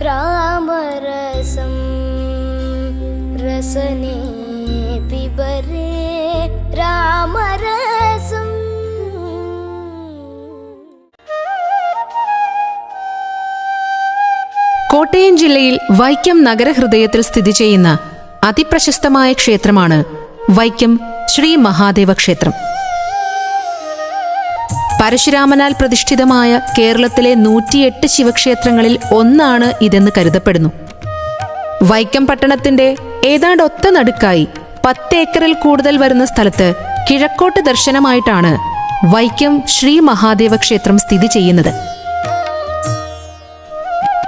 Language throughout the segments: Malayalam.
രാമരസം രസനേ പിബരേ രാമരസം. കോട്ടയം ജില്ലയിൽ വൈക്കം നഗരഹൃദയത്തിൽ സ്ഥിതി ചെയ്യുന്ന അതിപ്രശസ്തമായ ക്ഷേത്രമാണ് വൈക്കം ശ്രീ മഹാദേവ ക്ഷേത്രം. പരശുരാമനാൽ പ്രതിഷ്ഠിതമായ കേരളത്തിലെ 108 ശിവക്ഷേത്രങ്ങളിൽ ഒന്നാണ് ഇതെന്ന് കരുതപ്പെടുന്നു. വൈക്കം പട്ടണത്തിന്റെ ഏതാണ്ട് ഒത്ത നടുക്കായി 10 ഏക്കറിൽ കൂടുതൽ വരുന്ന സ്ഥലത്ത് കിഴക്കോട്ട് ദർശനമായിട്ടാണ് വൈക്കം ശ്രീ മഹാദേവ ക്ഷേത്രം സ്ഥിതി ചെയ്യുന്നത്.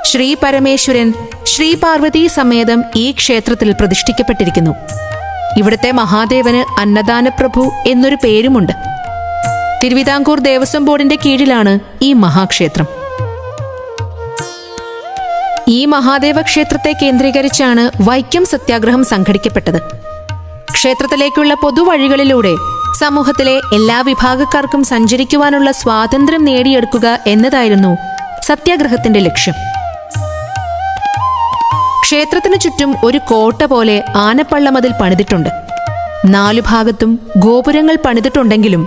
ശ്രീ പരമേശ്വരൻ ശ്രീ പാർവതി സമേതം ഈ ക്ഷേത്രത്തിൽ പ്രതിഷ്ഠിക്കപ്പെട്ടിരിക്കുന്നു. ഇവിടുത്തെ മഹാദേവന് അന്നദാനപ്രഭു എന്നൊരു പേരുമുണ്ട്. തിരുവിതാംകൂർ ദേവസ്വം ബോർഡിന്റെ കീഴിലാണ് ഈ മഹാക്ഷേത്രം. ഈ മഹാദേവ ക്ഷേത്രത്തെ കേന്ദ്രീകരിച്ചാണ് വൈക്കം സത്യാഗ്രഹം സംഘടിക്കപ്പെട്ടത്. ക്ഷേത്രത്തിലേക്കുള്ള പൊതുവഴികളിലൂടെ സമൂഹത്തിലെ എല്ലാ വിഭാഗക്കാർക്കും സഞ്ചരിക്കുവാനുള്ള സ്വാതന്ത്ര്യം നേടിയെടുക്കുക എന്നതായിരുന്നു സത്യാഗ്രഹത്തിന്റെ ലക്ഷ്യം. ക്ഷേത്രത്തിനു ചുറ്റും ഒരു കോട്ട പോലെ ആനപ്പള്ളമതിൽ പണിതിട്ടുണ്ട്. 4 ഭാഗത്തും ഗോപുരങ്ങൾ പണിതിട്ടുണ്ടെങ്കിലും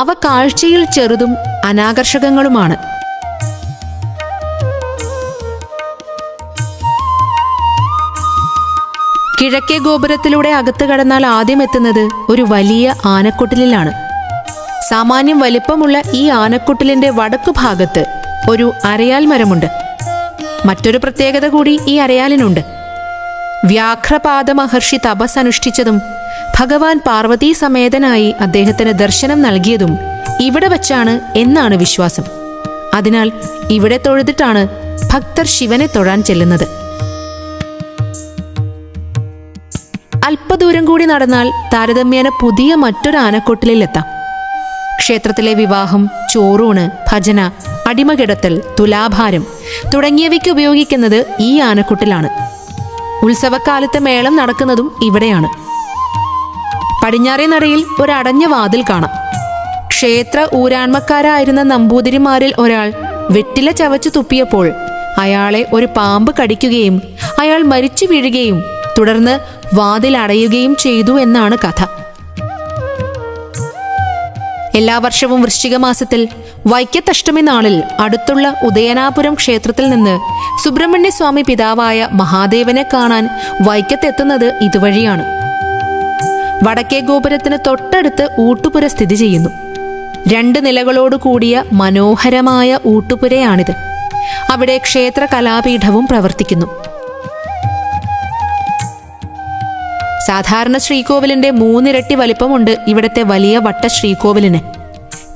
അവ കാഴ്ചയിൽ ചെറുതും അനാകർഷകങ്ങളുമാണ്. കിഴക്കേ ഗോപുരത്തിലൂടെ അകത്ത് കടന്നാൽ ആദ്യം എത്തുന്നത് ഒരു വലിയ ആനക്കൊട്ടിലാണ്. സാമാന്യം വലിപ്പമുള്ള ഈ ആനക്കൊട്ടിലിന്റെ വടക്കു ഭാഗത്ത് ഒരു അരയാൽ മരമുണ്ട്. മറ്റൊരു പ്രത്യേകത കൂടി ഈ അരയാലിനുണ്ട്. വ്യാഘ്രപാദ മഹർഷി തപസ് അനുഷ്ഠിച്ചതും ഭഗവാൻ പാർവതീ സമേതനായി അദ്ദേഹത്തിന് ദർശനം നൽകിയതും ഇവിടെ വച്ചാണ് എന്നാണ് വിശ്വാസം. അതിനാൽ ഇവിടെ തൊഴുതിട്ടാണ് ഭക്തർ ശിവനെ തൊഴാൻ ചെല്ലുന്നത്. അല്പദൂരം കൂടി നടന്നാൽ താരതമ്യേന പുതിയ മറ്റൊരു ആനക്കൊട്ടിലെത്താം. ക്ഷേത്രത്തിലെ വിവാഹം, ചോറൂണ്, ഭജന, അടിമകിടത്തൽ, തുലാഭാരം തുടങ്ങിയവയ്ക്ക് ഉപയോഗിക്കുന്നത് ഈ ആനക്കൊട്ടിലാണ്. ഉത്സവക്കാലത്ത് മേളം നടക്കുന്നതും ഇവിടെയാണ്. പടിഞ്ഞാറേ നടയിൽ ഒരടഞ്ഞ വാതിൽ കാണാം. ക്ഷേത്ര ഊരാൺമക്കാരായിരുന്ന നമ്പൂതിരിമാരിൽ ഒരാൾ വെറ്റില ചവച്ചു തുപ്പിയപ്പോൾ അയാളെ ഒരു പാമ്പ് കടിക്കുകയും അയാൾ മരിച്ചു വീഴുകയും തുടർന്ന് വാതിൽ അടയുകയും ചെയ്തു എന്നാണ് കഥ. എല്ലാ വർഷവും വൃശ്ചിക മാസത്തിൽ വൈക്കത്തഷ്ടമി നാളിൽ അടുത്തുള്ള ഉദയനാപുരം ക്ഷേത്രത്തിൽ നിന്ന് സുബ്രഹ്മണ്യസ്വാമി പിതാവായ മഹാദേവനെ കാണാൻ വൈക്കത്തെത്തുന്നത് ഇതുവഴിയാണ്. വടക്കേ ഗോപുരത്തിന് തൊട്ടടുത്ത് ഊട്ടുപുര സ്ഥിതി ചെയ്യുന്നു. 2 നിലകളോട് കൂടിയ മനോഹരമായ ഊട്ടുപുരയാണിത്. അവിടെ ക്ഷേത്ര കലാപീഠവും പ്രവർത്തിക്കുന്നു. സാധാരണ ശ്രീകോവിലിന്റെ 3 ഇരട്ടി വലിപ്പമുണ്ട് ഇവിടത്തെ വലിയ വട്ട ശ്രീകോവിലിന്.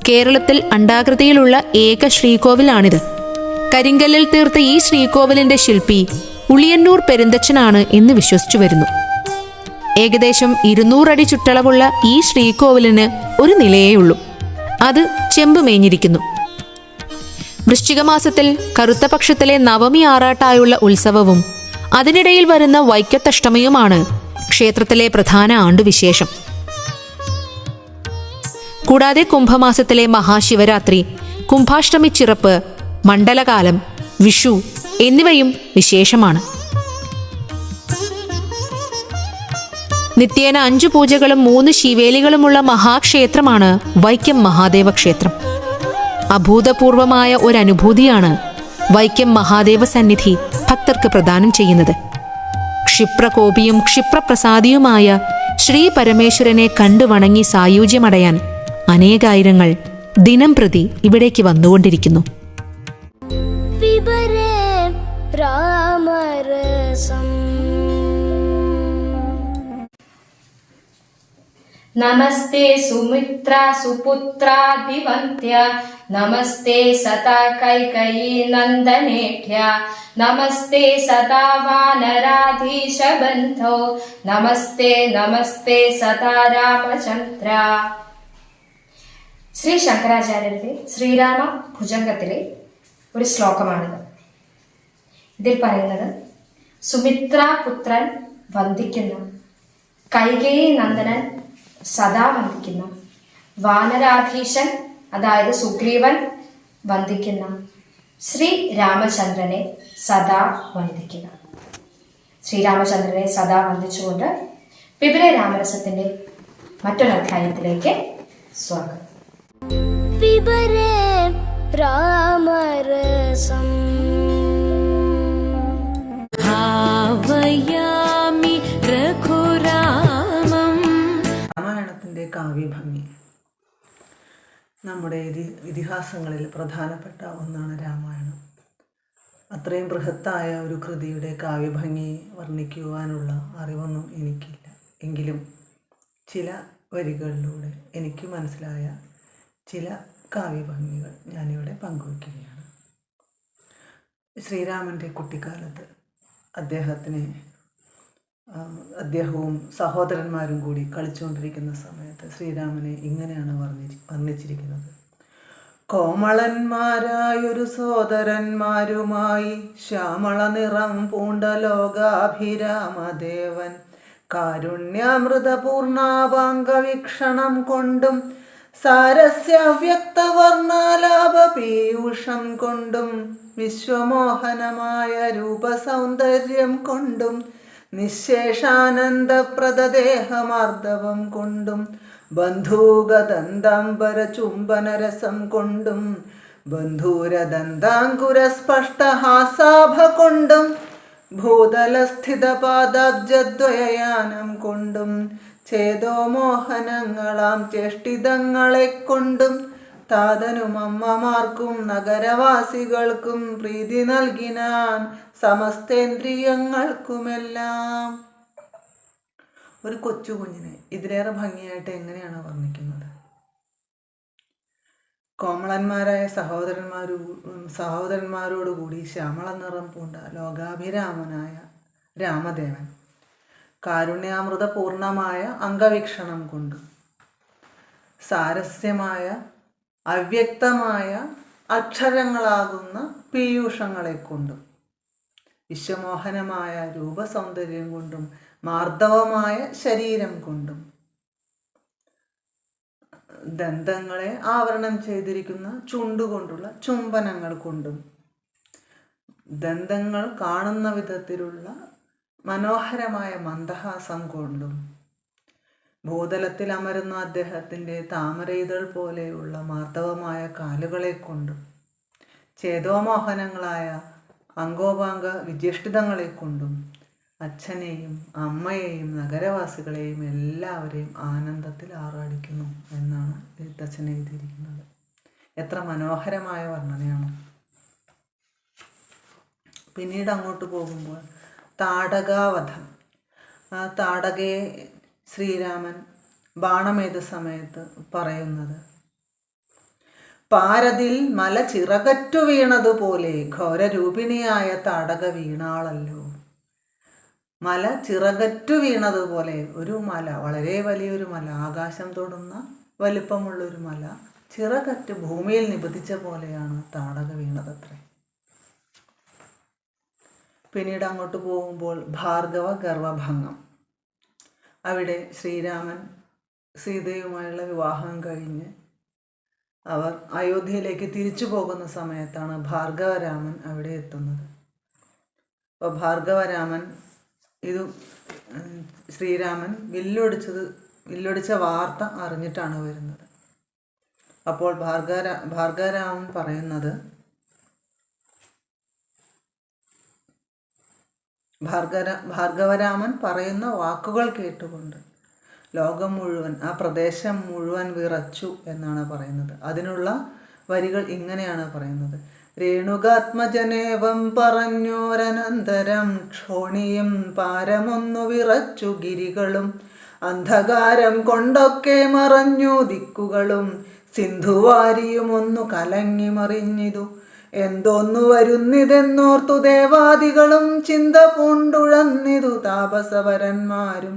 കേരളത്തിൽ അണ്ഡാകൃതിയിലുള്ള ഏക ശ്രീകോവിലാണിത്. കരിങ്കല്ലിൽ തീർത്ത ഈ ശ്രീകോവിലിന്റെ ശില്പി ഉളിയന്നൂർ പെരുന്തച്ഛനാണ് എന്ന് വിശ്വസിച്ചു വരുന്നു. ഏകദേശം 200 അടി ചുറ്റളവുള്ള ഈ ശ്രീകോവിലിന് ഒരു നിലയേയുള്ളൂ. അത് ചെമ്പ് മേഞ്ഞിരിക്കുന്നു. വൃശ്ചിക മാസത്തിൽ കറുത്ത പക്ഷത്തിലെ നവമി ആറാട്ടായുള്ള ഉത്സവവും അതിനിടയിൽ വരുന്ന വൈക്കത്തഷ്ടമിയുമാണ് ക്ഷേത്രത്തിലെ പ്രധാന ആണ്ടുവിശേഷം. കൂടാതെ കുംഭമാസത്തിലെ മഹാശിവരാത്രി, കുംഭാഷ്ടമി ചിറപ്പ്, മണ്ഡലകാലം, വിഷു എന്നിവയും വിശേഷമാണ്. നിത്യേന 5 പൂജകളും 3 ശിവേലികളുമുള്ള മഹാക്ഷേത്രമാണ് വൈക്കം മഹാദേവ ക്ഷേത്രം. അഭൂതപൂർവമായ ഒരനുഭൂതിയാണ് വൈക്കം മഹാദേവ സന്നിധി ഭക്തർക്ക് പ്രദാനം ചെയ്യുന്നത്. ക്ഷിപ്രകോപിയും ക്ഷിപ്രപ്രസാദിയുമായ ശ്രീ പരമേശ്വരനെ കണ്ടു വണങ്ങി സായുജ്യമടയാൻ അനേകായിരങ്ങൾ ദിനം പ്രതി ഇവിടേക്ക് വന്നുകൊണ്ടിരിക്കുന്നു. നമസ്തേ സുമിത്ര സുപുത്രാധിവന്ത്യ നമസ്തേ സദാ കൈകയീ നന്ദനേഭ്യ നമസ്തേ സദാ വാനരാധീശബന്ധോ നമസ്തേ നമസ്തേ സദാ രാമചന്ദ്ര. ശ്രീ ശങ്കരാചാര്യരുടെ ശ്രീരാമ ഭുജംഗത്തിലെ ഒരു ശ്ലോകമാണിത്. ഇതിൽ പറയുന്നത്, സുമിത്രാപുത്രൻ വന്ദിക്കുന്ന, കൈകേയി നന്ദനൻ സദാ വന്ദിക്കുന്ന, വാനരാധീശൻ അതായത് സുഗ്രീവൻ വന്ദിക്കുന്ന, ശ്രീ രാമചന്ദ്രനെ സദാ വന്ദിക്കുക. ശ്രീരാമചന്ദ്രനെ സദാ വന്ദിച്ചുകൊണ്ട് പിബിലെ രാമരസത്തിന്റെ മറ്റൊരധ്യായത്തിലേക്ക് സ്വാഗതം. പിബരേ രാമരസം ഭാവയാമി രഘുരാമം. രാമായണത്തിൻ്റെ കാവ്യഭംഗി. നമ്മുടെ ഇതിഹാസങ്ങളിൽ പ്രധാനപ്പെട്ട ഒന്നാണ് രാമായണം. അത്രയും ബൃഹത്തായ ഒരു കൃതിയുടെ കാവ്യഭംഗി വർണ്ണിക്കുവാനുള്ള അറിവൊന്നും എനിക്കില്ല. എങ്കിലും ചില വരികളിലൂടെ എനിക്ക് മനസ്സിലായ ചില കാവ്യഭംഗികൾ ഞാനിവിടെ പങ്കുവയ്ക്കുകയാണ്. ശ്രീരാമൻ്റെ കുട്ടിക്കാലത്ത് അദ്ദേഹവും സഹോദരന്മാരും കൂടി കളിച്ചുകൊണ്ടിരിക്കുന്ന സമയത്ത് ശ്രീരാമനെ ഇങ്ങനെയാണ് വർണ്ണിച്ചിരിക്കുന്നത്. കോമളന്മാരായൊരു സോദരന്മാരുമായി ശ്യാമള നിറം പൂണ്ട ലോകാഭിരാമദേവൻ കാരുണ്യാമൃതപൂർണാപാംഗവീക്ഷണം കൊണ്ടും സാരസ്യവ്യക്തവർണ്ണാലാപപീയൂഷം കൊണ്ടും വിശ്വമോഹനമായ രൂപസൗന്ദര്യം കൊണ്ടും നിശേഷാനന്ദപ്രദദേഹമാർദ്ദവം കൊണ്ടും ബന്ധൂകദന്താംബര ചുംബനരസം കൊണ്ടും ബന്ധൂരദന്താങ്കുരസ്പഷ്ടഹാസാഭ കൊണ്ടും ഭൂതലസ്ഥിതപാദാബ്ജദ്വയയാനം കൊണ്ടും ഛേദോമോഹനങ്ങളാം ചേഷ്ടിതങ്ങളെ കൊണ്ടും താതനും അമ്മമാർക്കും നഗരവാസികൾക്കും പ്രീതി നൽകിനാൻ സമസ്തേന്ദ്രിയങ്ങൾക്കുമെല്ലാം. ഒരു കൊച്ചു കുഞ്ഞിനെ ഇതിലേറെ ഭംഗിയായിട്ട് എങ്ങനെയാണ് വർണ്ണിക്കുന്നത്? കോമളന്മാരായ സഹോദരന്മാരോടുകൂടി ശ്യാമള നിറം പൂണ്ട ലോകാഭിരാമനായ രാമദേവൻ കാരുണ്യാമൃത പൂർണ്ണമായ അംഗവീക്ഷണം കൊണ്ടും സാരസ്യമായ അവ്യക്തമായ അക്ഷരങ്ങളാകുന്ന പീയൂഷങ്ങളെ കൊണ്ടും വിശ്വമോഹനമായ രൂപസൗന്ദര്യം കൊണ്ടും മാർദ്ദവമായ ശരീരം കൊണ്ടും ദന്തങ്ങളെ ആവരണം ചെയ്തിരിക്കുന്ന ചുണ്ടുകൊണ്ടുള്ള ചുംബനങ്ങൾ കൊണ്ടും ദന്തങ്ങൾ കാണുന്ന വിധത്തിലുള്ള മനോഹരമായ മന്ദഹാസം കൊണ്ടും ഭൂതലത്തിൽ അമരുന്ന അദ്ദേഹത്തിൻ്റെ താമരയിതൾ പോലെയുള്ള മാർദ്ദവമായ കാലുകളെ കൊണ്ടും ചേതോമോഹനങ്ങളായ അംഗോപാംഗ വിജ്യേഷ്ഠിതങ്ങളെ കൊണ്ടും അച്ഛനെയും അമ്മയെയും നഗരവാസികളെയും എല്ലാവരെയും ആനന്ദത്തിൽ ആറാടിക്കുന്നു എന്നാണ് എഴുത്തച്ഛൻ എഴുതിയിരിക്കുന്നത്. എത്ര മനോഹരമായ വർണ്ണനയാണ്. പിന്നീട് അങ്ങോട്ട് പോകുമ്പോൾ താടകാവധം. ആ താടകയെ ശ്രീരാമൻ ബാണമേത സമയത്ത് പറയുന്നത്, പാരതിൽ മല ചിറകറ്റു വീണതുപോലെ ഘോരരൂപിണിയായ താടക വീണാളല്ലോ. മല ചിറകറ്റു വീണതുപോലെ ഒരു മല, വളരെ വലിയൊരു മല, ആകാശം തൊടുന്ന വലിപ്പമുള്ളൊരു മല ചിറകറ്റ് ഭൂമിയിൽ നിബന്ധിച്ച പോലെയാണ് താടക വീണതത്രേ. പിന്നീട് അങ്ങോട്ട് പോകുമ്പോൾ ഭാർഗവ ഗർവഭംഗം. അവിടെ ശ്രീരാമൻ സീതയുമായുള്ള വിവാഹം കഴിഞ്ഞ് അവർ അയോധ്യയിലേക്ക് തിരിച്ചു പോകുന്ന സമയത്താണ് ഭാർഗവരാമൻ അവിടെ എത്തുന്നത്. അപ്പോൾ ഭാർഗവരാമൻ ശ്രീരാമൻ വില്ലൊടിച്ച വാർത്ത അറിഞ്ഞിട്ടാണ് വരുന്നത്. അപ്പോൾ ഭാർഗവരാമൻ പറയുന്നത്, ഭാർഗവരാമൻ പറയുന്ന വാക്കുകൾ കേട്ടുകൊണ്ട് ലോകം മുഴുവൻ, ആ പ്രദേശം മുഴുവൻ വിറച്ചു എന്നാണ് പറയുന്നത്. അതിനുള്ള വരികൾ ഇങ്ങനെയാണ് പറയുന്നത്. രേണുകാത്മജനേവം പറഞ്ഞോരനന്തരം ക്ഷോണിയും പാരമൊന്നു വിറച്ചു ഗിരികളും അന്ധകാരം കൊണ്ടൊക്കെ മറഞ്ഞു ദിക്കുകളും സിന്ധുവാരിയും ഒന്നു കലങ്ങി മറിഞ്ഞിതു എന്തോന്നു വരുന്നിതെന്നോർത്തു ദേവാദികളും ചിന്ത പൂണ്ടുഴന്നിതു താപസവരന്മാരും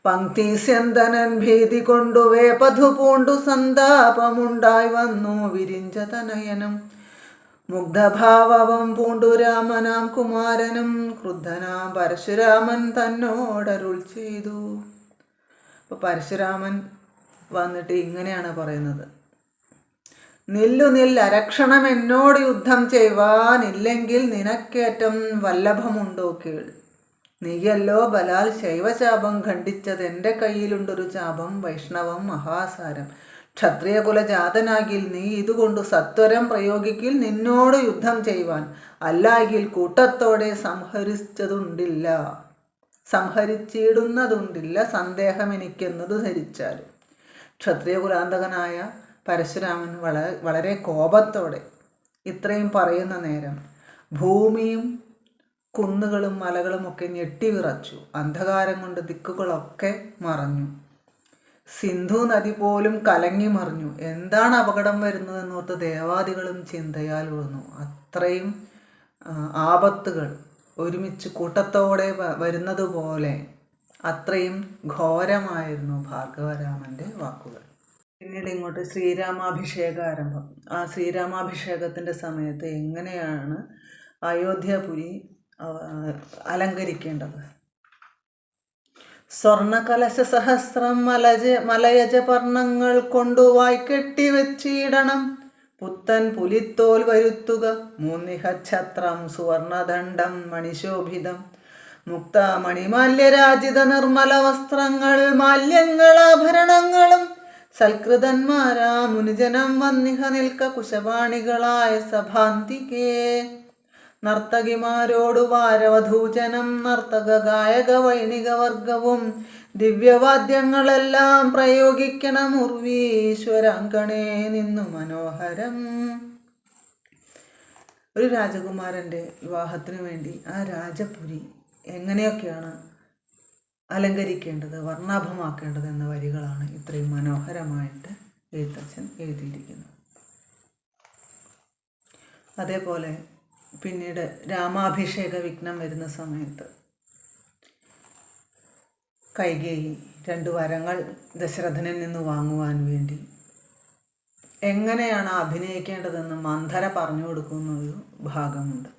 പങ്ക്തിസ്യന്തനൻ ഭീതി കൊണ്ടു വേപധു പൂണ്ടു സന്താപമുണ്ടായി വന്നു വിരിഞ്ച തനയനം മുഗ്ധഭാവം പൂണ്ടു രാമനാം കുമാരനും ക്രുദ്ധനാം പരശുരാമൻ തന്നോടരുൾ ചെയ്തു. അപ്പോൾ പരശുരാമൻ വന്നിട്ട് ഇങ്ങനെയാണ് പറയുന്നത്. അരക്ഷണം എന്നോട് യുദ്ധം ചെയ്യുവാനില്ലെങ്കിൽ നിനക്കേറ്റം വല്ലഭമുണ്ടോ കേൾ. നീയല്ലോ ബലാൽ ശൈവചാപം ഖണ്ഡിച്ചത്. എൻ്റെ കയ്യിലുണ്ടൊരു ചാപം വൈഷ്ണവം മഹാസാരം. ക്ഷത്രിയകുലജാതനാകിൽ നീ ഇതുകൊണ്ട് സത്വരം പ്രയോഗിക്കിൽ നിന്നോട് യുദ്ധം ചെയ്യുവാൻ. അല്ലായെങ്കിൽ കൂട്ടത്തോടെ സംഹരിച്ചിടുന്നതുണ്ടില്ല സന്ദേഹം എനിക്കെന്നത് ധരിച്ചാലും. ക്ഷത്രിയകുലാന്തകനായ പരശുരാമൻ വളരെ കോപത്തോടെ ഇത്രയും പറയുന്ന നേരം ഭൂമിയും കുന്നുകളും മലകളുമൊക്കെ ഞെട്ടിവിറച്ചു. അന്ധകാരം കൊണ്ട് ദിക്കുകളൊക്കെ മറഞ്ഞു. സിന്ധു നദി പോലും കലങ്ങി മറിഞ്ഞു. എന്താണ് അപകടം വരുന്നതെന്നോർത്ത് ദേവാദികളും ചിന്തയാൽ ഉഴന്നു. അത്രയും ആപത്തുകൾ ഒരുമിച്ച് കൂട്ടത്തോടെ വരുന്നത് പോലെ അത്രയും ഘോരമായിരുന്നു ഭാർഗവരാമൻ്റെ വാക്കുകൾ. പിന്നീട് ഇങ്ങോട്ട് ശ്രീരാമാഭിഷേക ആരംഭം. ആ ശ്രീരാമാഭിഷേകത്തിൻ്റെ സമയത്ത് എങ്ങനെയാണ് അയോധ്യാപുരി അലങ്കരിക്കേണ്ടത്? സ്വർണകലശ സഹസ്രം മലയജപർണങ്ങൾ കൊണ്ടു വായ്ക്കെട്ടി വെച്ചിടണം. പുത്തൻ പുലിത്തോൽ വരുത്തുക. മൂന്നിഹഛത്രം സുവർണദണ്ഡം മണിശോഭിതം. മുക്ത മണിമാല്യരാജിത നിർമ്മല വസ്ത്രങ്ങൾ മാല്യങ്ങളാഭരണങ്ങളും സൽകൃതന്മാരാ മുനിജനം വന്നിഹ നിൽക്ക കുശപാണികളായ സഭാന്തികേ. നർത്തകിമാരോടു വാരവധൂജനം നർത്തക ഗായക വൈണിക വർഗവും ദിവ്യവാദ്യങ്ങളെല്ലാം പ്രയോഗിക്കണം ഉർവീശ്വരാങ്കണേ നിന്നു മനോഹരം. ഒരു രാജകുമാരൻ്റെ വിവാഹത്തിനു വേണ്ടി ആ രാജപുരി എങ്ങനെയൊക്കെയാണ് അലങ്കരിക്കേണ്ടത്, വർണ്ണാഭമാക്കേണ്ടത് എന്ന വരികളാണ് ഇത്രയും മനോഹരമായിട്ട് എഴുത്തച്ഛൻ എഴുതിയിരിക്കുന്നത്. അതേപോലെ പിന്നീട് രാമാഭിഷേക വിഘ്നം വരുന്ന സമയത്ത് കൈകേയി 2 വരങ്ങൾ ദശരഥനിൽ നിന്ന് വാങ്ങുവാൻ വേണ്ടി എങ്ങനെയാണ് അഭിനയിക്കേണ്ടതെന്ന് മന്ധര പറഞ്ഞു കൊടുക്കുന്ന ഒരു ഭാഗമുണ്ട്.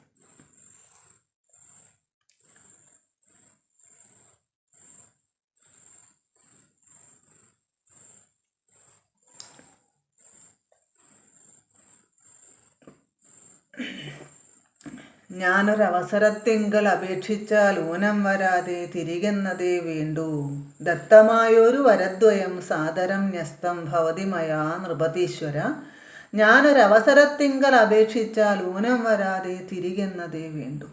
ഞാനൊരവസരത്തിങ്കൽ അപേക്ഷിച്ചാൽ ഊനം വരാതെ തിരികെന്നതേ വേണ്ടൂ. ദത്തമായൊരു വരദ്വയം സാദരം ന്യസ്തം ഭവതി മയാ നൃപതീശ്വര. ഞാനൊരവസരത്തിങ്കൽ അപേക്ഷിച്ചാൽ ഊനം വരാതെ തിരികെന്നതേ വേണ്ടൂ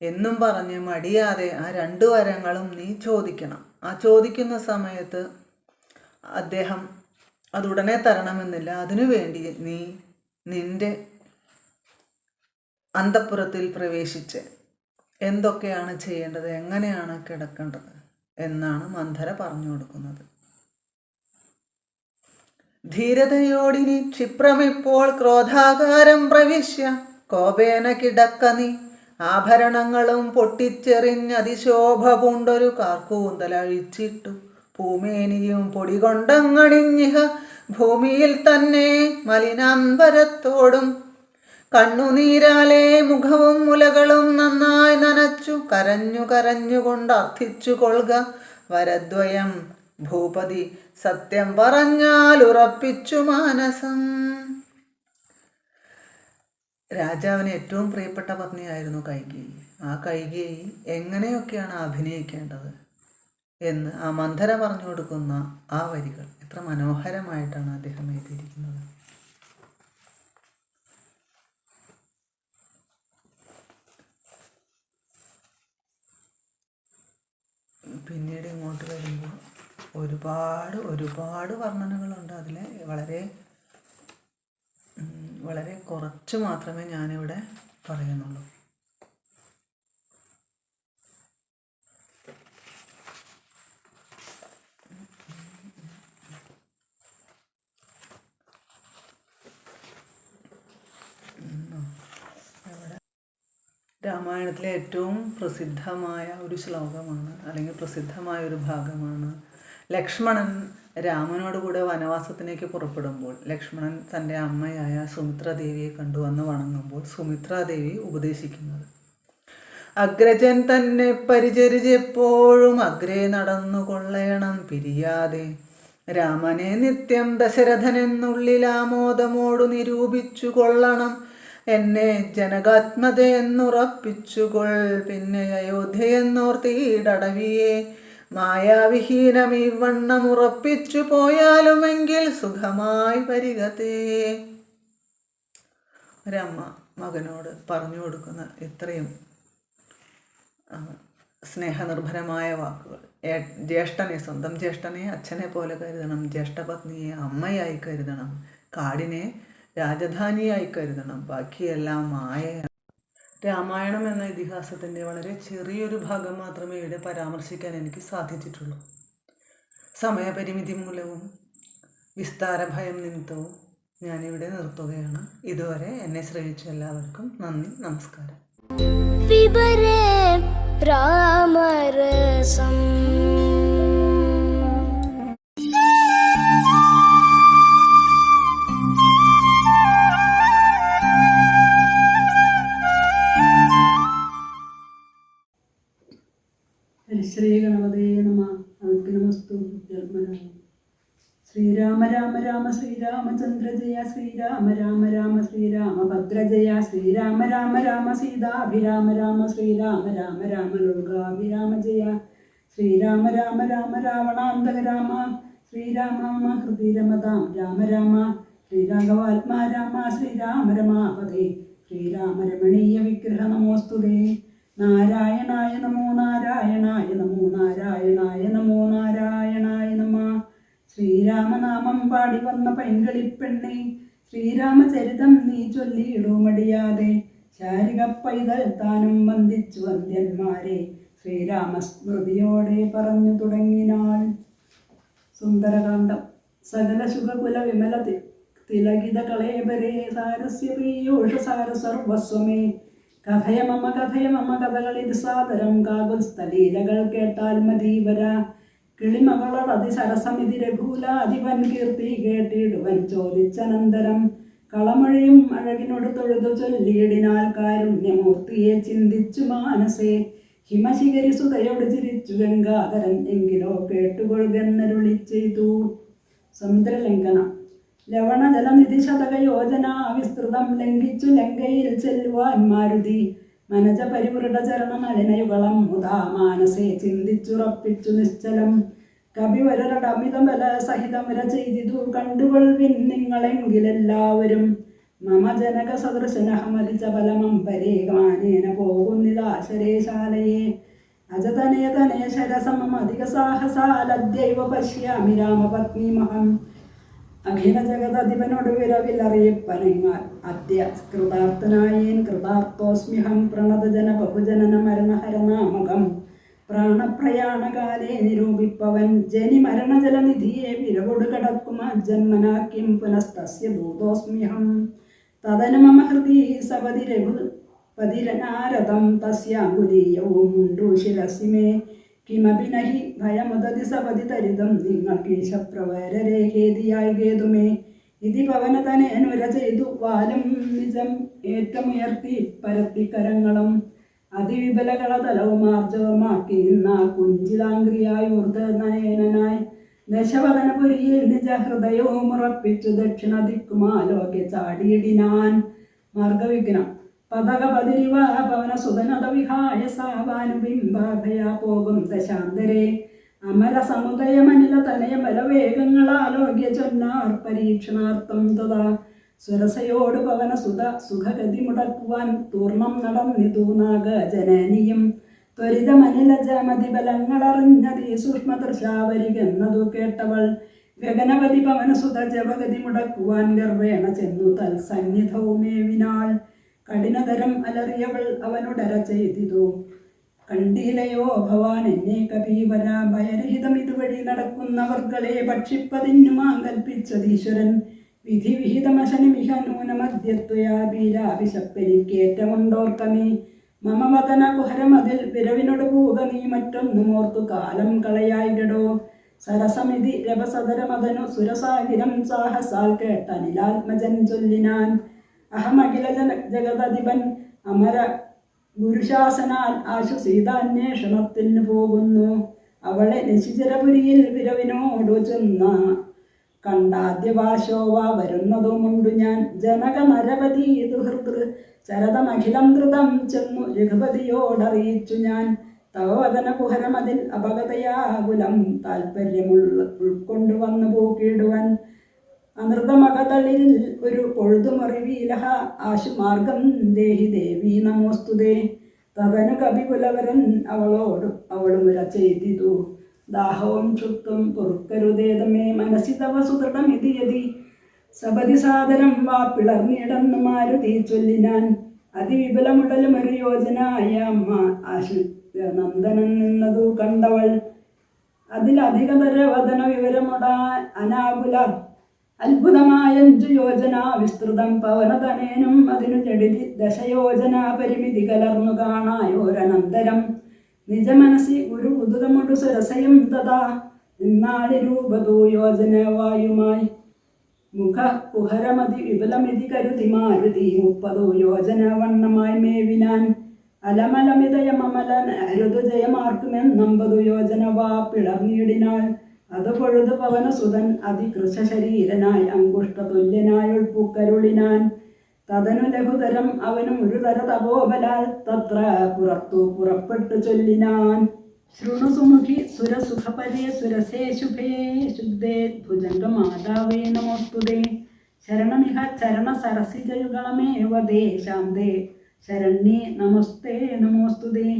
എന്നും പറഞ്ഞ് മടിയാതെ ആ 2 വരങ്ങളും നീ ചോദിക്കണം. ആ ചോദിക്കുന്ന സമയത്ത് അദ്ദേഹം അതുടനെ തരണമെന്നില്ല. അതിനുവേണ്ടി നീ നിന്റെ അന്തഃപുരത്തിൽ പ്രവേശിച്ച് എന്തൊക്കെയാണ് ചെയ്യേണ്ടത്, എങ്ങനെയാണ് കിടക്കേണ്ടത് എന്നാണ് മന്ധര പറഞ്ഞു കൊടുക്കുന്നത്. ധീരതയോടിനി ക്ഷിപ്രമിപ്പോൾ ക്രോധാകാരം പ്രവിശ്യ കോപേന കിടക്ക നീ. ആഭരണങ്ങളും പൊട്ടിച്ചെറിഞ്ഞതിശോഭ പൂണ്ടൊരു കാർക്കൂന്തലഴിച്ചിട്ടു പൂമേനിയും പൊടികൊണ്ടങ്ങണിഞ്ഞിഹ ഭൂമിയിൽ തന്നെ മലിനാംബരത്തോടും കണ്ണുനീരാലെ മുഖവും മുലകളും നന്നായി നനച്ചു കരഞ്ഞുകൊണ്ട് അർത്ഥിച്ചു കൊള്ളുക. വരദ്വയം ഭൂപതി സത്യം പറഞ്ഞാൽ ഉറപ്പിച്ചു മാനസം. രാജാവിന് ഏറ്റവും പ്രിയപ്പെട്ട പത്നിയായിരുന്നു കൈകേയി. ആ കൈകേയി എങ്ങനെയൊക്കെയാണ് അഭിനയിക്കേണ്ടത് എന്ന് ആ മന്ധര പറഞ്ഞു കൊടുക്കുന്ന ആ വരികൾ എത്ര മനോഹരമായിട്ടാണ് അദ്ദേഹം എഴുതിയിരിക്കുന്നത്. പിന്നീട് ഇങ്ങോട്ട് വരുമ്പോൾ ഒരുപാട് വർണ്ണനകളുണ്ട്. അതിൽ വളരെ കുറച്ച് മാത്രമേ ഞാനിവിടെ പറയുന്നുള്ളൂ. രാമായണത്തിലെ ഏറ്റവും പ്രസിദ്ധമായ ഒരു ശ്ലോകമാണ്, അല്ലെങ്കിൽ പ്രസിദ്ധമായ ഒരു ഭാഗമാണ്. ലക്ഷ്മണൻ രാമനോട് കൂടെ വനവാസത്തിലേക്ക് പുറപ്പെടുമ്പോൾ ലക്ഷ്മണൻ തൻ്റെ അമ്മയായ സുമിത്രാദേവിയെ കണ്ടുവന്ന് വണങ്ങുമ്പോൾ സുമിത്രാദേവി ഉപദേശിക്കുന്നത്, അഗ്രജൻ തന്നെ പരിചരിച്ചെപ്പോഴും അഗ്രേ നടന്നു കൊള്ളയണം പിരിയാതെ. രാമനെ നിത്യം ദശരഥനെന്നുള്ളിൽ ആമോദമോടു നിരൂപിച്ചു കൊള്ളണം. എന്നെ ജനകാത്മതയെന്നുറപ്പിച്ചുകൊൾ. പിന്നെ അയോധ്യയെന്നോർത്തീടവിയെ മായാവിഹീനമീ വണ്ണമുറപ്പിച്ചു പോയാലുമെങ്കിൽ സുഖമായി വരികതേ. ഒരമ്മ മകനോട് പറഞ്ഞു കൊടുക്കുന്ന ഇത്രയും സ്നേഹനിർഭരമായ വാക്കുകൾ. ജ്യേഷ്ഠനെ, സ്വന്തം ജ്യേഷ്ഠനെ അച്ഛനെ പോലെ കരുതണം, ജ്യേഷ്ഠപത്നിയെ അമ്മയായി കരുതണം, കാടിനെ രാജധാനിയായി കരുതണം, ബാക്കിയെല്ലാം മായയാണ്. രാമായണം എന്ന ഇതിഹാസത്തിൻ്റെ വളരെ ചെറിയൊരു ഭാഗം മാത്രമേ ഇവിടെ പരാമർശിക്കാൻ എനിക്ക് സാധിച്ചിട്ടുള്ളൂ. സമയപരിമിതി മൂലവും വിസ്താരഭയം നിമിത്തവും ഞാനിവിടെ നിർത്തുകയാണ്. ഇതുവരെ എന്നെ ശ്രവിച്ച എല്ലാവർക്കും നന്ദി, നമസ്കാരം. പിബരേ രാമരസം. ശ്രീ ഗണപതേ നമ. നമസ്തു. ശ്രീരാമ രാമ രാമ ശ്രീരാമചന്ദ്ര ജയ, ശ്രീരാമ രാമ രാമ ശ്രീരാമഭദ്ര ജയ, ശ്രീരാമ രാമ രാമ സീതാഭിരാമ രാമ, ശ്രീരാമ രാമ രാമ ലോകാഭിരാമ ജയ, ശ്രീരാമ രാമ രാമ രാവണാന്തക രാമ, ശ്രീരാമ ഹൃദി രമതാം രാമ രാമ, ശ്രീരാഘവാത്മാ രാമ, ശ്രീരാമ രമാപതേ, ശ്രീരാമ രമണീയ വിഗ്രഹ നമോസ്തുതേ. നാരായണായ നമോ നാരായണായ നമോ നാരായണായ നമോ നാരായണായ നമ. ശ്രീരാമനാമം പാടി വന്ന പൈങ്കളിപ്പെണ്ണെ, ശ്രീരാമചരിതം നീ ചൊല്ലിയിടുമടിയാതെ, ശാരിക പൈതൽ താനും വന്ദിച്ചു വന്ദ്യന്മാരെ, ശ്രീരാമസ്മൃതിയോടെ പറഞ്ഞു തുടങ്ങിനാൾ. സുന്ദരകാന്ഡം. സകല ശുഭകുല വിമല തിലകിത കളേബരേ, സാരസ്യ പ്രിയോഷ സാര സർവസ്വമേ, കഥയ മമ കഥകളിത് സാദരം, കാകുൽസ്ഥലീലകൾ കേട്ടാൽ മതീവര, കിളിമകളോട് അതിസരസമിതി രഘൂലാധിപൻ കീർത്തി കേട്ടിടുവൻ ചോദിച്ചനന്തരം, കളമൊഴിയും അഴകിനോട് തൊഴുതു ചൊല്ലിയിടിനാൽ, കാരുണ്യമൂർത്തിയെ ചിന്തിച്ചു മാനസേ, ഹിമശിഖരി സുതയോട് ചിരിച്ചു ഗംഗാധരൻ, എങ്കിലോ കേട്ടുകൊള്ളുകെന്നരുളി ചെയ്തു. സമുദ്രലംഘനം. ലവണജലനിധി ശതകയോജന വിസ്തൃതം ലംഘിച്ചു ലങ്കയിൽ ചെല്ലുവാൻ മാരുതി, മനജ പരിവൃഢ ചരണ നളിനയുഗളം മുതാ മാനസേ ചിന്തിച്ചുറപ്പിച്ചു നിശ്ചലം, കവിവരടമിതം ബല സഹിതം വര ചെയ്തിതു കണ്ടുകൊള്ളിൻ നിങ്ങളെങ്കിലെല്ലാവരും, മമ ജനക സദൃശനഹമലിച്ച ബലമംപരേകമാനേന പോകുന്നിതാശരേശാലയെ, അജതനേതനേ ശരസമധിക സാഹസാലദ്യൈവ പശ്യാമി രാമപത്നീമഹം, അഖില ജഗതധിപനോട് വിരവിൽ അറിയിപ്പനങ്ങാൽ അദ്യ കൃതാർത്ഥനായേൻ കൃതാർത്ഥോസ്മ്യഹം, പ്രണതജന ബഹുജനന മരണഹരനാമകം, പ്രാണപ്രയാണകാലേ നിരൂപിപ്പവൻ, ജനി മരണജലനിധിയെ വിരവൊടു കടക്കുമ ജന്മനാക്കിം പുനസ്തസ്യ ദൂതോസ്മ്യഹം, തദനു മമ ഹൃദി സപതി രഘുപതിരനാരദം, തസ്യാങ്കുലീയവും മുണ്ടു ശിരസി മേ, കിമപി നഹി ഭയമുദതി സപതി തരിതം, നിങ്ങൾക്കീശപ്രവരരേഖേതിയായി കേതുമേ, ഇതി പവനതനേനുര ചെയ്തു വാലും നിജം ഏറ്റമുയർത്തി പരത്തി കരങ്ങളും, അതിവിപുലകളതലവും ആർജവമാക്കി നിന്ന കുഞ്ചിലാംഗ്രിയായി ഊർധനയനായി, ദശവദനപുരിയിൽ നിജ ഹൃദയവും ഉറപ്പിച്ചു ദക്ഷിണ ദിക്കുമാലോകെ ചാടിയിടിനാൻ. മാർഗവിഘ്നം. പതകപതിരിവ പവന സുതനത വിഹായ സാവാനുബിംബാഭയാ പോകും ദശാന്തരേ, അമര സമുദയമനില തനയ ബലവേഗങ്ങളാലോക്യ ചൊന്നാർ പരീക്ഷണാർത്ഥം തഥാ, സുരസയോട് പവന സുത സുഖഗതി മുടക്കുവാൻ തൂർണം നടന്നിതു നാഗജനനിയും, ത്വരിതമനിലജമതി ബലങ്ങളറിഞ്ഞതീ സൂക്ഷ്മദൃശാവരികെന്നതു കേട്ടവൾ, ഗഗനപതി പവനസുത ജപഗതി മുടക്കുവാൻ ഗർവേണ ചെന്നു തൽസന്നിധവുമേവിനാൾ, കഠിനതരം അലറിയവൾ അവനുടര ചെയ്തിതു, കണ്ടിലയോ ഭവാൻ എന്നെ കപീവര, ഭയരഹിതം ഇതുവഴി നടക്കുന്നവർകളെ ഭക്ഷിപ്പതിന്നു മാങ്കൽപ്പിച്ചതീശ്വരൻ, വിധി വിഹിതമശനിമിഹ നൂനമദ്യത്വയാ ബീരാഭിശപ്പെനിക്കേറ്റമുണ്ടോർക്കമേ, മമ വതന കുഹരമതിൽ വിരവിനോട് പൂക നീ മറ്റൊന്നുമോർത്തു കാലം കളയായിടോ, സരസമിതി രഭസദരമതനു സുരസാഗിരം സാഹസാൽ കേട്ടനിലാത്മജൻ ചൊല്ലിനാൻ, അഹമഖില ജഗതധിപൻ അമര ഗുരുശാസനാൽ ആശു സീതാന്വേഷണത്തിന് പോകുന്നു, അവളെ നിശിചരപുരിയിൽ വിരവിനോടു ചെന്ന കണ്ടാദ്യവാശോവ വരുന്നതുമുണ്ടു ഞാൻ. ജനക നരപതി ദുഹൃതൃ ചരതമഖിലം ധൃതം ചെന്നു രഘുപതിയോടറിയിച്ചു ഞാൻ. തവവദന കുഹരമതിൽ അപകതയാകുലം താൽപ്പര്യമുള്ള ഉൾക്കൊണ്ടുവന്നു പോക്കിടുവൻ. അനൃതമകതളിൽ ഒരു പൊഴുതുമറിവീലഹ ആശുമാർഗം ദേഹി ദേവി നമോസ്തുതേ. തവനു കപികുലവരൻ അവളും ഉര ചെയ്തിതു. ദാഹവും ക്ഷുപ്തും പൊറുക്കരുതേതമേ മനസി തവ സുദൃഢമിതി യതി സപതി സാദരം വാ പിളർന്നിടന്നു മാരുതി ചൊല്ലിനാൻ. അതിവിപുലമുടലും ഒരു യോജനായ അമ്മ ആശു നന്ദനൻ നിന്നതു കണ്ടവൾ. അതിലധികതര വദന വിവരമുടാ അനാകുല അത്ഭുതമായഞ്ചു യോജന വിസ്തൃതം പവനതനേനും അതിനു ജഡിതി ദശയോജന പരിമിതി കലർന്നു കാണായോരനന്തരം. നിജമനസി ഒരു ഉദുതമുടു സുരസയും തഥാ നിന്നാളി രൂപതോ യോജന വായുമായി. മുഖ കുഹരമതി വിപുലമിതി കരുതി മാരുതി 30 യോജന വണ്ണമായി മേവിനാൻ. അലമലമിതയമമലൻ അരുതുജയമാർക്കുമെന്നമ്പതു യോജന വാ പിളർന്നിടിനാൾ. അത് പൊഴുതു പവനസുതൻ അതികൃശരീരനായി അങ്കുഷ്ടതുല്യനായുൾപ്പുക്കരുളിനാൻ. തതനു ലഘുതരം അവനും ഒരു തര തപോബലാൽ തത്ര പുറത്തു പുറപ്പെട്ടു ചൊല്ലിനാൻ. ശൃണുസുമുഖി സുരസുഖപരേ സുരസേ ശുഭേ ശുദ്ധേ ഭുജംഗമാതാവേ നമോസ്തുതേ. ശരണമിഹ ചരണ സരസിജയുഗളമേവ ദേ ശാന്തേ ശരണ്യേ നമസ്തേ നമോസ്തുതേ.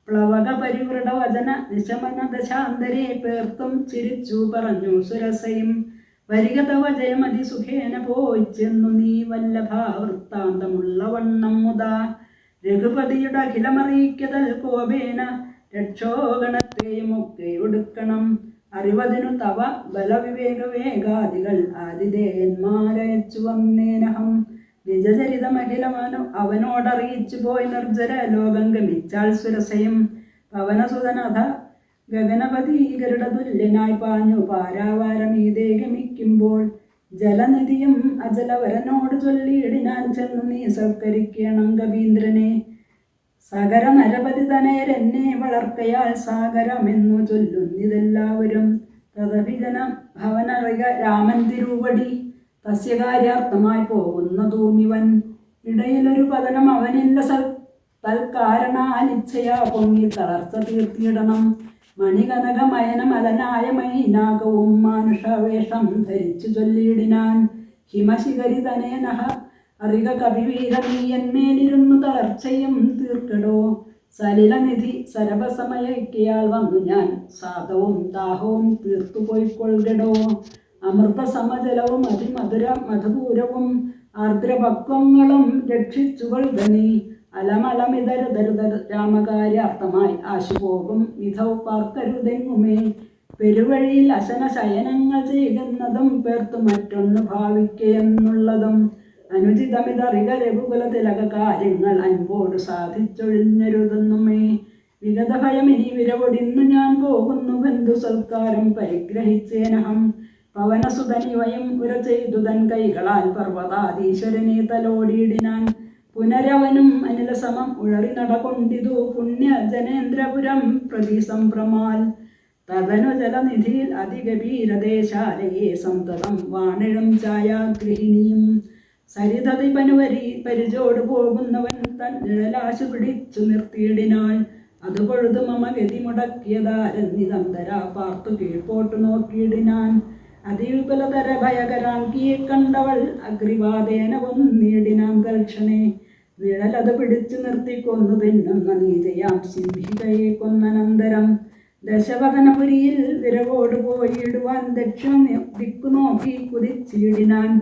പ്ലവക പരിവൃഢ വചന നിശമന ദശാന്തരേ പേർത്തും ചിരിച്ചു പറഞ്ഞു സുരസയും. വരിക തവ ജയമതി സുഖേന പോയിച്ചെന്നു നീ വല്ലഭ വൃത്താന്തമുള്ള വണ്ണം മുതാ. രഘുപതിയുടെ അഖിലമറിയിക്കതൽ കോപേന രക്ഷോഗണത്തെയും ഒക്കെ ഒടുക്കണം. അറിവതിനു തവ ബലവിവേകവേഗാദികൾ ആതിഥേയന്മാരയച്ചു വന്നേനഹം. നിജചരിതമഖിലമനു അവനോടറിയിച്ചു പോയി നിർജ്ജര ലോകം ഗമിച്ചാൾ സുരസയും. പവനസുതനഥ ഗഗനപതി ഗരുഡതുല്യനായി പാഞ്ഞു പാരാവാരമീതേ ഗമിക്കുമ്പോൾ. ജലനിധിയും അജലവരനോട് ചൊല്ലിയിടിനാൻ ചെന്നു നീ സൽക്കരിക്കണം കവീന്ദ്രനെ. സകര നരപതി തനയരെന്നെ വളർക്കയാൽ സാഗരമെന്നു ചൊല്ലുന്നിതെല്ലാവരും. തദഭിജന ഭവനറിക രാമൻ തിരുവടി തസ്യകാര്യാർത്ഥമായി പോകുന്നതൂമിവൻ. ഇടയിലൊരു പതനം അവനില്ല തൽക്കാരണാലിച്ഛയാ പൊങ്ങി തളർച്ച തീർത്തിയിടണം. മണികനകമയനമലനായ മൈനാകവും മാനുഷവേഷം ധരിച്ചു ചൊല്ലിയിടിനാൻ. ഹിമശിഖരി തനേനഹ അറിക കവിവീര നീയന്മേലിരുന്നു തളർച്ചയും തീർക്കടോ. സലിലനിധി സരഭസമയക്കിയാൽ വന്നു ഞാൻ സാധവും ദാഹവും തീർത്തുപോയിക്കൊള്ളുകടോ. അമൃത സമജലവും അതിമധുര മധുപൂരവും ആർദ്രപക്വങ്ങളും രക്ഷിച്ചുകൊള്ളുകനീ. അലമലമിതരുതരുതരു രാമകാര്യാർത്ഥമായി ആശുപോകും വിധൗ പാർക്കരുതെങ്ങുമേ. പെരുവഴിയിൽ അശന ശയനങ്ങൾ ചെയ്യുന്നതും പേർത്തു മറ്റൊന്ന് ഭാവിക്കയെന്നുള്ളതും. അനുചിതമിതറിക രഘുകുല തിലക കാര്യങ്ങൾ അൻപോട് സാധിച്ചൊഴിഞ്ഞരുതെന്നുമേ. വിഗത ഭയമിനി വിരവൊടിന്നു ഞാൻ പോകുന്നു ബന്ധു സൽക്കാരം പരിഗ്രഹിച്ചേനഹം. പവനസുതനിവയും ഉര ചെയ്തു തൻ കൈകളാൽ പർവ്വതാധീശ്വരനെ തലോടിയിടിനാൻ. പുനരവനും അനിലസമം ഉഴറി നടകൊണ്ടിതു പുണ്യ ജനേന്ദ്രപുരം പ്രതി സംഭ്രമാൽ. തദനു ജലനിധിയിൽ അതിഗഭീരദേശാലയെ സന്തതം വാണിഴും ഛായാഗൃഹിണിയും. സരിതതിപനുവരി പരിചോട് പോകുന്നവൻ തൻ നിഴലാശു പിടിച്ചു നിർത്തിയിടിനാൾ. അത് പൊഴുതു മമ ഗതി മുടക്കിയതാരന്നിതം തരാ പാർത്തു കീഴ്പോട്ടു നോക്കിയിടിനാൻ. അതിവിപുലതര ഭയകരാങ്കിയെ കണ്ടവൾ അഗ്രിവാദേന കൊന്നിടിനാൻ തൽക്ഷണേ. നിഴലത് പിടിച്ചു നിർത്തിക്കൊന്നു തിന്നുന്ന നീതയാം സിംഹികയെ കൊന്നനന്തരം. ദശവദനപുരിയിൽ വിരവോട് പോയിടുവാൻ ദക്ഷിണ ദിക്കു നോക്കി കുതിച്ചിടിനാൻ.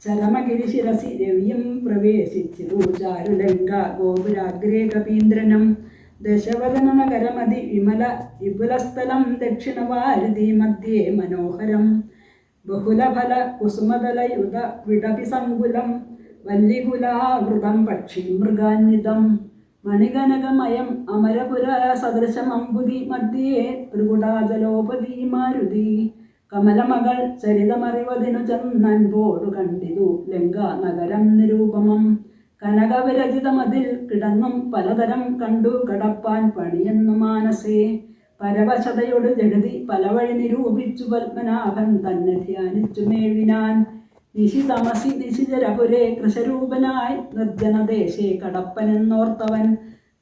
ചരമഗിരി ശിരസി രവിയും പ്രവേശിച്ചിരു ചാരുലങ്ക ഗോപുരാഗ്രേ കപീന്ദ്രനം. ദശവദന നഗരമതി വിമല വിപുലസ്ഥലം ദക്ഷിണവാരുതി മധ്യേ മനോഹരം. ബഹുലഫല കുസുമതലയുത വിടപി സങ്കുലം വല്ലികുലാവൃതം പക്ഷി മൃഗാന്വിതം. മണികനകമയം അമരപുര സദൃശമമ്പുതി മധ്യേ ത്രികുടാജലോപതി മാരുതി. കമലമകൾ ചരിതമറിവതിനു ചെന്നൻപോടു കണ്ടിതു ലങ്കാ നഗരം നിരൂപമം. കനകവിരചിതമതിൽ കിടന്നും പലതരം കണ്ടു കടപ്പാൻ പണിയെന്നു മാനസേ. പരവശതയോട് ജഗതി പല വഴി നിരൂപിച്ചു പത്മനാഭൻ തന്നെ ധ്യാനിച്ചു മേവിനാൻ. നിശിതമസി നിശിചരപുരേ കൃശരൂപനായി നിർജ്ജനദേശേ കടപ്പനെന്നോർത്തവൻ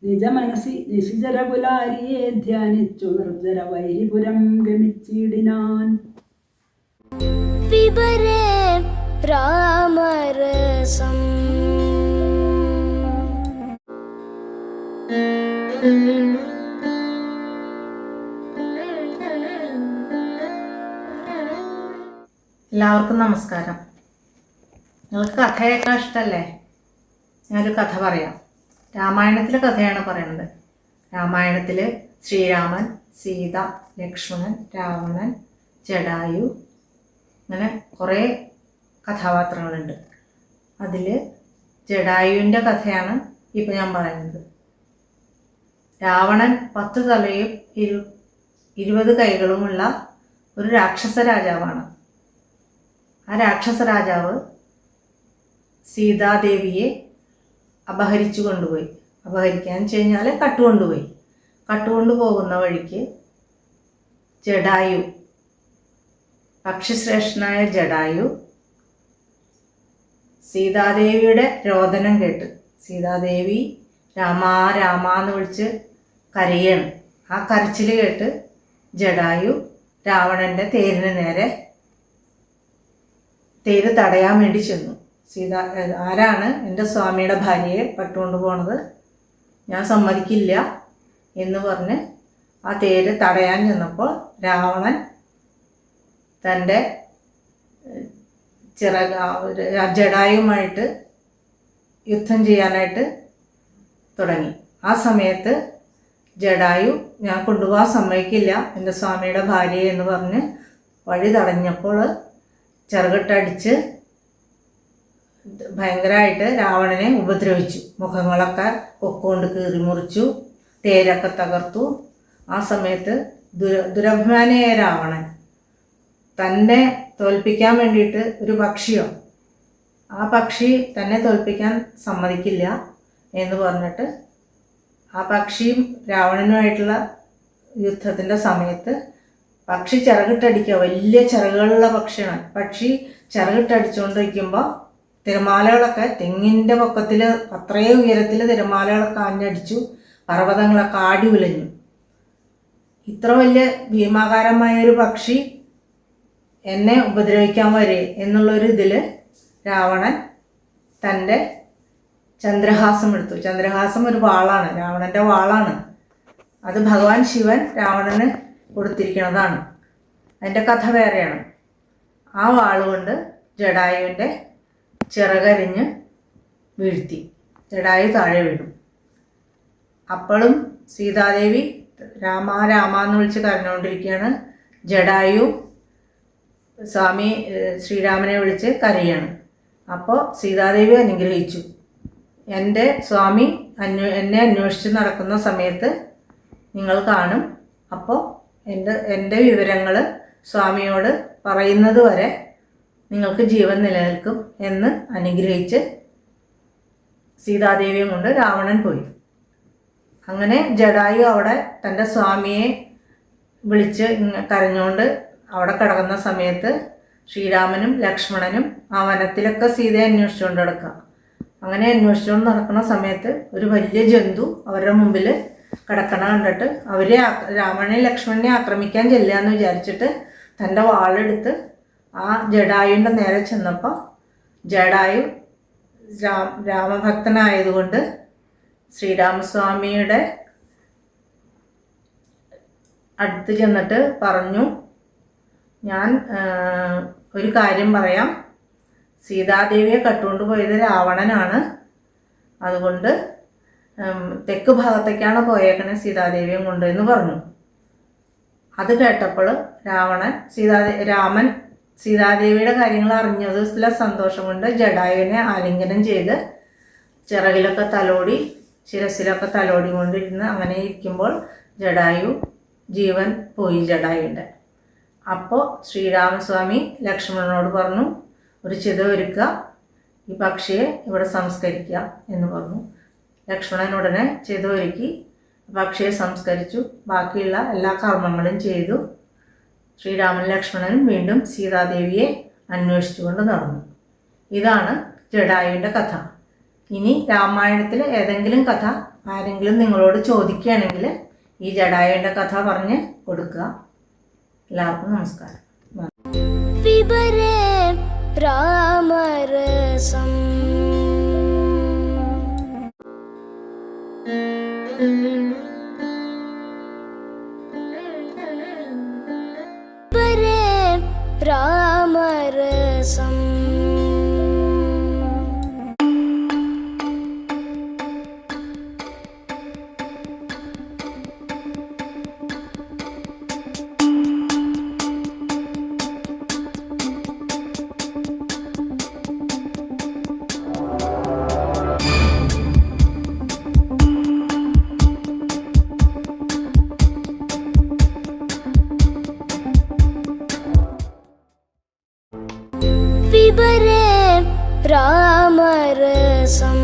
നിജമനസി നിശിചരപുലാരിയെ ധ്യാനിച്ചു നിർജ്ജര വൈരിപുരം ഗമിച്ചിടിനാൻ. പിബരേ രാമരസം എല്ലാവർക്കും നമസ്കാരം. നിങ്ങൾക്ക് കഥ കേൾക്കാൻ ഇഷ്ടമല്ലേ? ഞാനൊരു കഥ പറയാം. രാമായണത്തിലെ കഥയാണ് പറയുന്നത്. രാമായണത്തിൽ ശ്രീരാമൻ, സീത, ലക്ഷ്മണൻ, രാവണൻ, ജടായു, അങ്ങനെ കുറേ കഥാപാത്രങ്ങളുണ്ട്. അതിൽ ജടായുവിൻ്റെ കഥയാണ് ഇപ്പം ഞാൻ പറയുന്നത്. രാവണൻ 10 തലയും 20 കൈകളുമുള്ള ഒരു രാക്ഷസ രാജാവാണ്. ആ രാക്ഷസ രാജാവ് സീതാദേവിയെ അപഹരിച്ചു കൊണ്ടുപോയി. അപഹരിക്കാൻ വെച്ച് കഴിഞ്ഞാൽ കട്ടുകൊണ്ടു പോകുന്ന വഴിക്ക് ജടായു, പക്ഷിശ്രേഷ്ഠനായ ജടായു സീതാദേവിയുടെ രോദനം കേട്ട്, സീതാദേവി രാമാ രാമ എന്ന് വിളിച്ച് കരയാണ്. ആ കരച്ചിൽ കേട്ട് ജടായു രാവണൻ്റെ തേരിന് നേരെ തേര് തടയാൻ വേണ്ടി ചെന്നു. ആരാണ് എൻ്റെ സ്വാമിയുടെ ഭാര്യയെ കട്ടുകൊണ്ട് പോണത്, ഞാൻ സമ്മതിക്കില്ല എന്ന് പറഞ്ഞ് ആ തേര് തടയാൻ ചെന്നപ്പോൾ രാവണൻ തൻ്റെ ജടായുമായിട്ട് യുദ്ധം ചെയ്യാനായിട്ട് തുടങ്ങി. ആ സമയത്ത് ജടായു ഞാൻ കൊണ്ടുപോകാൻ സമ്മതിക്കില്ല എൻ്റെ സ്വാമിയുടെ ഭാര്യയെ എന്ന് പറഞ്ഞ് വഴി തടഞ്ഞപ്പോൾ ചിറകിട്ടടിച്ച് ഭയങ്കരമായിട്ട് രാവണനെ ഉപദ്രവിച്ചു. മുഖങ്ങളൊക്കെ കൊക്കുകൊണ്ട് കീറി മുറിച്ചു, തേരൊക്കെ തകർത്തു. ആ സമയത്ത് ദുരഭിമാനിയായ രാവണൻ തന്നെ തോൽപ്പിക്കാൻ വേണ്ടിയിട്ട് ഒരു പക്ഷിയോ, ആ പക്ഷി തന്നെ തോൽപ്പിക്കാൻ സമ്മതിക്കില്ല എന്ന് പറഞ്ഞിട്ട് ആ പക്ഷിയും രാവണനുമായിട്ടുള്ള യുദ്ധത്തിൻ്റെ സമയത്ത് പക്ഷി ചിറകിട്ടടിക്കുക. വലിയ ചിറകുകളുള്ള പക്ഷിയാണ്. പക്ഷി ചിറകിട്ടടിച്ചുകൊണ്ടിരിക്കുമ്പോൾ തിരമാലകളൊക്കെ തെങ്ങിൻ്റെ പൊക്കത്തിൽ അത്രയും ഉയരത്തിൽ തിരമാലകളൊക്കെ ആഞ്ഞടിച്ചു, പർവ്വതങ്ങളൊക്കെ ആടി ഉലഞ്ഞു. ഇത്ര വലിയ ഭീമാകാരമായൊരു പക്ഷി എന്നെ ഉപദ്രവിക്കാൻ വരെ എന്നുള്ളൊരു ഇതിൽ രാവണൻ തൻ്റെ ചന്ദ്രഹാസം എടുത്തു. ചന്ദ്രഹാസം ഒരു വാളാണ്, രാവണൻ്റെ വാളാണ്. അത് ഭഗവാൻ ശിവൻ രാവണന് കൊടുത്തിരിക്കുന്നതാണ്. അതിൻ്റെ കഥ വേറെയാണ്. ആ വാളുകൊണ്ട് ജടായുവിൻ്റെ ചിറകരിഞ്ഞ് വീഴ്ത്തി. ജടായു താഴെ വീണു. അപ്പോഴും സീതാദേവി രാമ രാമ എന്ന് വിളിച്ച് കരഞ്ഞുകൊണ്ടിരിക്കുകയാണ്. ജടായു സ്വാമി ശ്രീരാമനെ വിളിച്ച് കരയാണ്. അപ്പോൾ സീതാദേവി അനുഗ്രഹിച്ചു, എൻ്റെ സ്വാമി എന്നെ അന്വേഷിച്ച് നടക്കുന്ന സമയത്ത് നിങ്ങൾ കാണും. അപ്പോൾ എൻ്റെ വിവരങ്ങൾ സ്വാമിയോട് പറയുന്നത് വരെ നിങ്ങൾക്ക് ജീവൻ നിലനിൽക്കും എന്ന് അനുഗ്രഹിച്ച് സീതാദേവിയും കൊണ്ട് രാവണൻ പോയി. അങ്ങനെ ജടായു അവിടെ തൻ്റെ സ്വാമിയെ വിളിച്ച് കരഞ്ഞുകൊണ്ട് അവിടെ കിടക്കുന്ന സമയത്ത് ശ്രീരാമനും ലക്ഷ്മണനും ആ വനത്തിലൊക്കെ സീതയെ അന്വേഷിച്ചുകൊണ്ട് നടക്കുക. അങ്ങനെ അന്വേഷിച്ചുകൊണ്ട് നടക്കുന്ന സമയത്ത് ഒരു വലിയ ജന്തു അവരുടെ മുമ്പിൽ കിടക്കണ കണ്ടിട്ട് രാമനെ ലക്ഷ്മണനെ ആക്രമിക്കാൻ ചെല്ലുക എന്ന് വിചാരിച്ചിട്ട് തൻ്റെ വാളെടുത്ത് ആ ജടായുവിൻ്റെ നേരെ ചെന്നപ്പോൾ ജടായു രാമഭക്തനായതുകൊണ്ട് ശ്രീരാമസ്വാമിയുടെ അടുത്ത് ചെന്നിട്ട് പറഞ്ഞു, ഞാൻ ഒരു കാര്യം പറയാം, സീതാദേവിയെ കട്ടുകൊണ്ട് പോയത് രാവണനാണ്, അതുകൊണ്ട് തെക്ക് ഭാഗത്തേക്കാണ് പോയേക്കണേ സീതാദേവിയും കൊണ്ട് എന്ന് പറഞ്ഞു. അത് കേട്ടപ്പോൾ രാമൻ സീതാദേവിയുടെ കാര്യങ്ങൾ അറിഞ്ഞതിലെ സന്തോഷം കൊണ്ട് ജടായുവിനെ ആലിംഗനം ചെയ്ത് ചിറകിലൊക്കെ തലോടി ശിരസിലൊക്കെ തലോടി കൊണ്ടിരുന്ന് അങ്ങനെ ഇരിക്കുമ്പോൾ ജടായു ജീവൻ പോയി ജടായുവിൻ്റെ. അപ്പോൾ ശ്രീരാമസ്വാമി ലക്ഷ്മണനോട് പറഞ്ഞു, ഒരു ചിത ഒരുക്കുക, ഈ പക്ഷിയെ ഇവിടെ സംസ്കരിക്കുക എന്ന് പറഞ്ഞു. ലക്ഷ്മണൻ ഉടനെ ചിത ഒരുക്കി പക്ഷിയെ സംസ്കരിച്ചു. ബാക്കിയുള്ള എല്ലാ കർമ്മങ്ങളും ചെയ്തു. ശ്രീരാമൻ ലക്ഷ്മണനും വീണ്ടും സീതാദേവിയെ അന്വേഷിച്ചുകൊണ്ട് നടന്നു. ഇതാണ് ജടായുവിൻ്റെ കഥ. ഇനി രാമായണത്തിലെ ഏതെങ്കിലും കഥ ആരെങ്കിലും നിങ്ങളോട് ചോദിക്കുകയാണെങ്കിൽ ഈ ജടായുവിൻ്റെ കഥ പറഞ്ഞ് കൊടുക്കുക. എല്ലാവർക്കും നമസ്കാരം. പിബരേ രാമരസം പിബരേ രാമരസം പിബരേ രാമരസം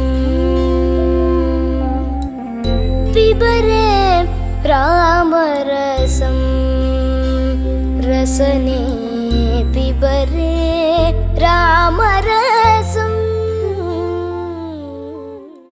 പിബരേ രാമരസം രസനേ പിബരേ രാമരസം